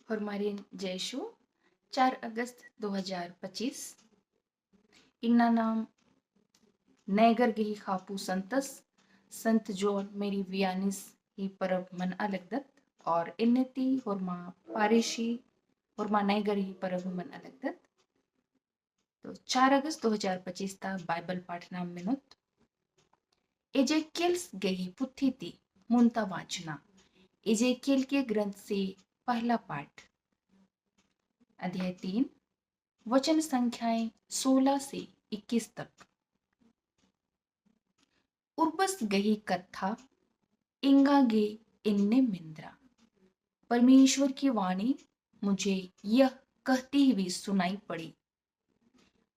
Hormarin Jeshu 4 अगस्त 2025 इन्ना नाम नैगर गही खापू संतस संत जोन मेरी वियानिस ही परब मन अलगदत और इन्नति होरमा पारिशी होरमा नैगर ही परब मन अलगदत। तो 4 अगस्त 2025 था बाइबल पाठ नाम मिनुत एजेकियल्स गही पुथी थी मुंता वाचना एजेकियल के ग्रंथ से पहला पाठ अध्याय 3 वचन संख्याएं 16 से 21 तक। उर्बस गही कथा इंगागे इन्ने मिंद्रा। परमेश्वर की वाणी मुझे यह कहती हुई सुनाई पड़ी,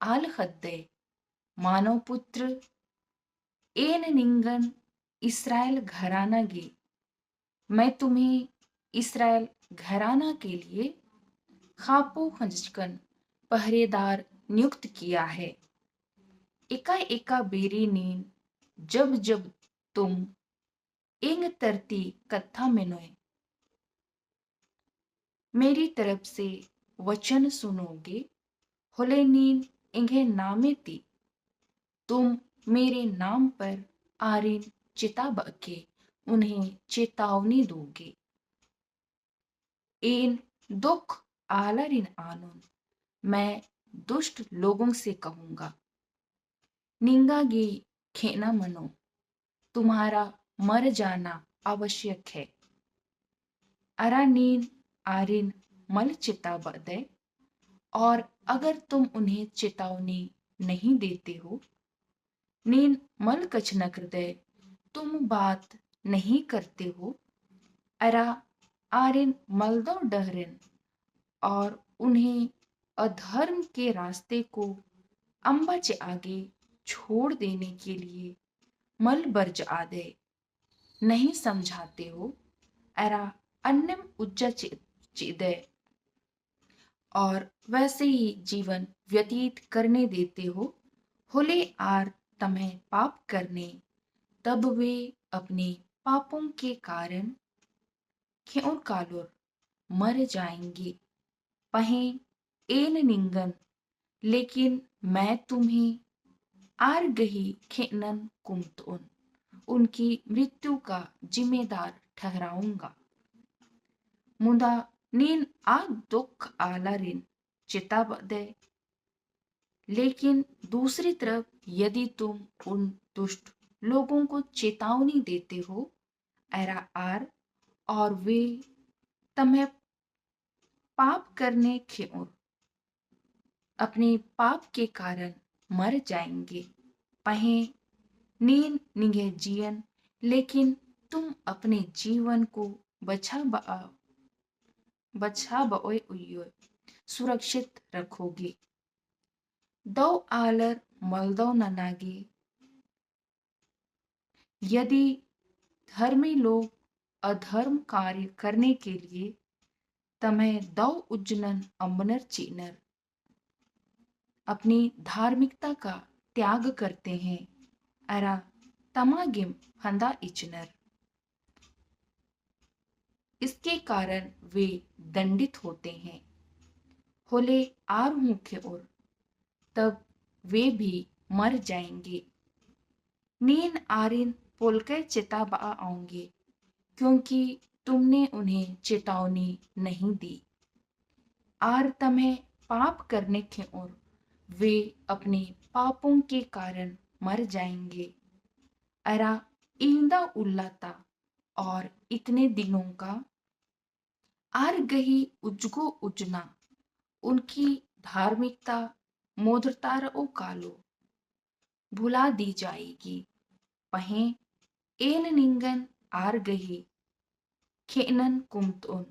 आल खद्दे मानव पुत्र एन निंगन इसराइल घराना गे, मैं तुम्हें इसराइल घराना के लिए खापो खंजकन पहरेदार नियुक्त किया है। एका एका बेरी नीन जब जब तुम इंग तरती कथा मिनोए मेरी तरफ से वचन सुनोगे, होले नीन इंगे नामे ती तुम मेरे नाम पर आरिन चिताब के उन्हें चेतावनी दोगे। इन दुख आलरिन आनुन मैं दुष्ट लोगों से कहूंगा, निंगागे खेना मनो तुम्हारा मर जाना आवश्यक है। अरा नीन आरिन मल चिताब दे, और अगर तुम उन्हें चेतावनी नहीं देते हो, नीन मल कछ न दे तुम बात नहीं करते हो, अरा आरिन मलदो डहरिन और उन्हें अधर्म के रास्ते को अंबच आगे छोड़ देने के लिए मल बर्ज आदे नहीं समझाते हो, अरा अन्यम उज्जा चिदे और वैसे ही जीवन व्यतीत करने देते हो, होले आर तमें पाप करने तब वे अपने पापों के कारण क्यों कालोर मर जाएंगे। पहें एन निंगन लेकिन मैं तुम्हें आर गही खेनन कुमतुन उनकी मृत्यु का जिम्मेदार ठहराऊंगा। मुदा नीन आ दुख आलारिन चिताब दे, लेकिन दूसरी तरफ यदि तुम उन दुष्ट लोगों को चेतावनी देते हो, एरा आर और वे तमें पाप करने की ओर अपने पाप के कारण मर जाएंगे। पहें नीन निगे जीवन लेकिन तुम अपने जीवन को बचा बओए उयोए सुरक्षित रखोगे। दो आलर मलदो ननागे यदि धर्मी लोग अधर्म कार्य करने के लिए तमें दो उज्जनन अम्बनर चीनर अपनी धार्मिकता का त्याग करते हैं, अरा तमागिम हंदा इचनर इसके कारण वे दंडित होते हैं। होले आर मुख्य ओर तब वे भी मर जाएंगे। नीन आरिन पोलके चेताबा आऊंगे क्योंकि तुमने उन्हें चेतावनी नहीं दी। आर तमें पाप करने के ओर वे अपने पापों के कारण मर जाएंगे। अरा इंदा उल्लाता और इतने दिनों का आर गही उजगो उजना उनकी धार्मिकता मोदरतार ओ कालो भुला दी जाएगी। पहें एन निंगन आर गही खेनन कुमतुन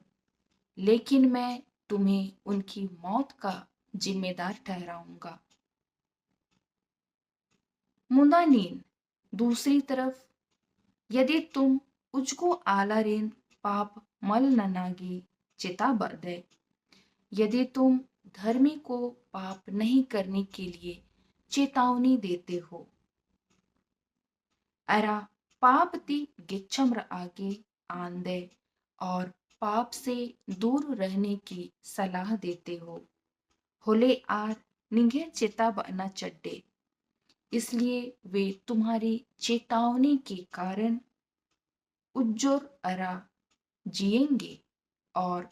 लेकिन मैं तुम्हें उनकी मौत का जिम्मेदार ठहराऊंगा। मुंदा नीन दूसरी तरफ यदि तुम उजको आलारेन पाप मल ननागी चिता बदे, यदि तुम धर्मी को पाप नहीं करने के लिए चेतावनी देते हो, अरा पाप ती गिच्छम्र आगे आंदे और पाप से दूर रहने की सलाह देते हो। होले आर निगे चेता बना चड्डे, इसलिए वे तुम्हारी चेतावनी के कारण उज्जोर अरा जिएंगे और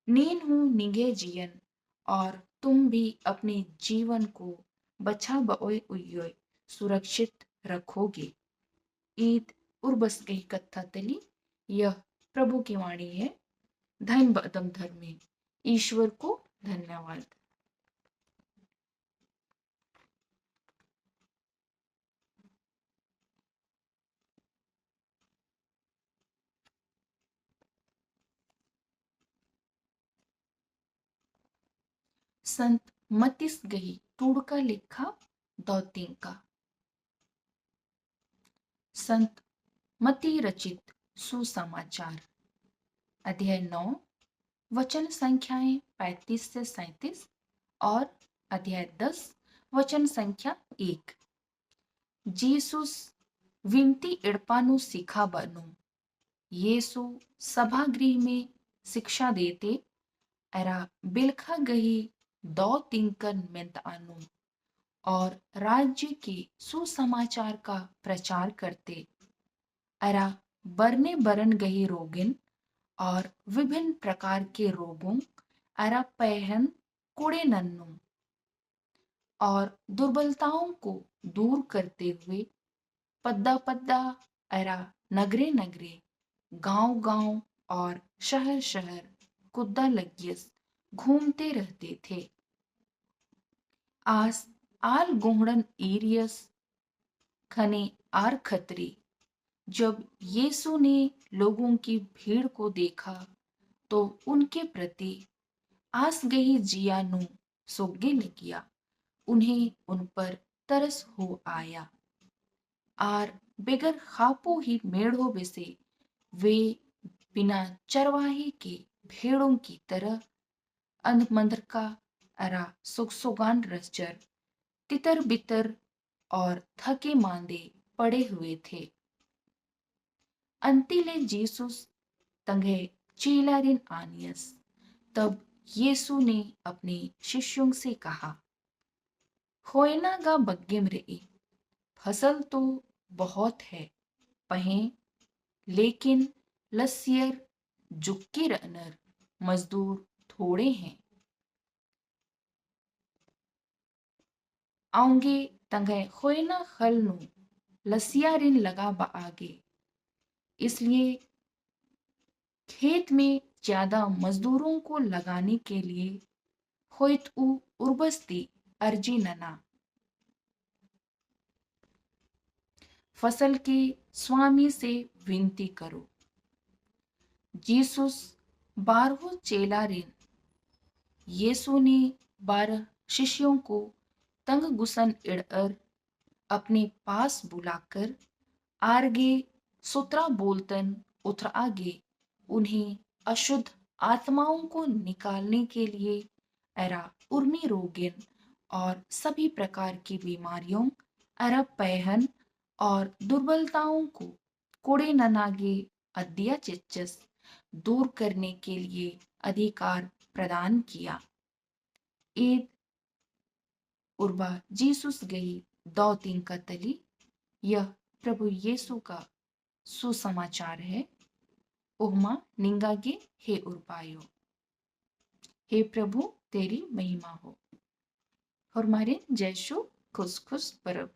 नीन हूँ निगे जियन, और तुम भी अपने जीवन को बचा बओए उयोए सुरक्षित रखोगे। ईद उर्बस कही कथा तली, यह प्रभु की वाणी है। धन बदम धर्मे, ईश्वर को धन्यवाद। संत मतिस गही टूड़का लिखा दौतिंग का। संत मती रचित सुसमाचार, अध्याय 9, वचन संख्याएं 35 से 37 और अध्याय 10 वचन संख्या 1। जीसुस विनती इड़पानु सिखा बनु। येसु सभागृह में शिक्षा देते अरा बिलखा गही दो तिंकन मेंत आनु और राज्य के सुसमाचार का प्रचार करते अरा बरने बरन गही रोगिन और विभिन्न प्रकार के रोगों अरा पहन कुड़े नन्नू और दुर्बलताओं को दूर करते हुए पद्दा पद्दा अरा नगरे नगरे गांव गांव और शहर शहर कुद्दा लगियस घूमते रहते थे। आस आल गोहड़न एरियस खने आर खतरी। जब यीशु ने लोगों की भीड़ को देखा तो उनके प्रति आस गही जियानु सोगे लगिया, उन्हें उन पर तरस हो आया। आर बेगर खापो ही मेढ़ों में से वे बिना चरवाहे के भेड़ों की तरह अंधमंदर का अरा सुगसुगान रसजर तितर बितर और थके मांदे पड़े हुए थे। अंतिले जीसुस तंगे चीलारिन आनियस। तब यीशु ने अपने शिष्यों से कहा, होयना गा बग्गेम रे, फसल तो बहुत है पहें, लेकिन लसियर जुक्की रनर मजदूर थोड़े हैं। आऊंगे तंगे होयना खलनु लसियारिन लगा बा आगे, इसलिए खेत में ज्यादा मजदूरों को लगाने के लिए होइत उ उर्बस्ती अर्जी नना। फसल के स्वामी से विनती करो। जीसुस 12 चेला रिन। यीशु ने 12 शिष्यों को तंग गुसन इड़र अपने पास बुलाकर आरगे सुतरा बोलतन उतर आगे उन्हें अशुद्ध आत्माओं को निकालने के लिए अरा उर्मी रोगिन और सभी प्रकार की बीमारियों अरा पहन और दुर्बलताओं को कोड़े ननागे अद्या चिच्चस दूर करने के लिए अधिकार प्रदान किया। ईद उर्बा जीसुस गई दो तीन का तली, यह प्रभु यीशु का सुसमाचार है। उहमा निंगागे हे उर्बायो, हे प्रभु तेरी महिमा हो। और मारे जयशु खुश खुश परब।